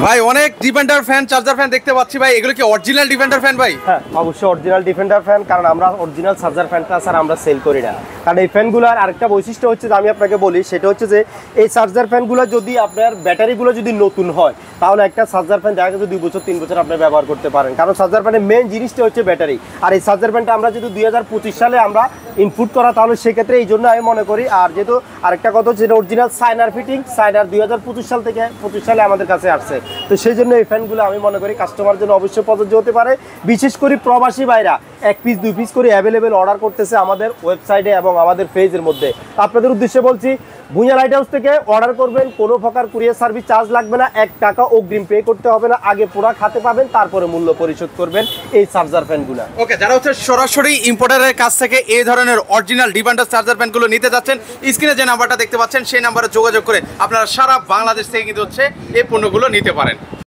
ভাই অনেক defender fan, charger fan দেখতে পাচ্ছি ভাই, এগুলো কি অরিজিনাল ডিফেন্ডার ফ্যান ভাই? হ্যাঁ, অবশ্যই অরিজিনাল ডিফেন্ডার ফ্যান, কারণ আমরা অরিজিনাল চার্জার ফ্যানটা স্যার আমরা সেল করি না। কারণ এই ফ্যানগুলোর আরেকটা বৈশিষ্ট্য হচ্ছে যে আমি আপনাকে বলি, সেটা হচ্ছে যে এই চার্জার ফ্যানগুলো যদি আপনার ব্যাটারিগুলো যদি নতুন হয়, তাহলে একটা চার্জার ফ্যান দেখা গেছে 2 বছর 3 বছর আপনি ব্যবহার করতে পারেন। কারণ চার্জার ফ্যানের মেন জিনিসটা হচ্ছে ব্যাটারি। আর এই চার্জার ফ্যানটা আমরা যদি 2025 সালে আমরা ইনপুট করা, তাহলে সেক্ষেত্রে এই জন্য আমি মনে করি। আর যেহেতু আরেকটা কথা হচ্ছে, অরিজিনাল সাইনার ফিটিং, সাইনার 2025 সাল থেকে 25 সালে আমাদের কাছে আসছে। তো সেই জন্য এই ফ্যানগুলো আমি মনে করি কাস্টমার জন্য অবশ্যই প্রযোজ্য হতে পারে। বিশেষ করে প্রবাসী ভাইরা 1 পিস 2 পিস করে অ্যাভেলেবেল অর্ডার করতেছে আমাদের ওয়েবসাইটে এবং আমাদের পেজের মধ্যে। আপনাদের উদ্দেশ্যে বলছি, ভুঁইয়া লাইট হাউস থেকে অর্ডার করবেন, কোনো প্রকার কুরিয়ার সার্ভিস চার্জ লাগবে না, 1 টাকা অগ্রিম পে করতে হবে না। আগে পুরা খাতে পাবেন, তারপরে মূল্য পরিশোধ করবেন এই চার্জার ফ্যানগুলো। ওকে, যারা হচ্ছে সরাসরি ইম্পোর্টারের কাছ থেকে এই ধরনের অরিজিনাল ডিফেন্ডার চার্জার ফ্যানগুলো নিতে যাচ্ছেন, স্ক্রিনে যে নাম্বারটা দেখতে পাচ্ছেন সেই নাম্বারে যোগাযোগ করে আপনারা সারা বাংলাদেশ থেকে কিন্তু হচ্ছে এই পণ্যগুলো নিতে পারেন।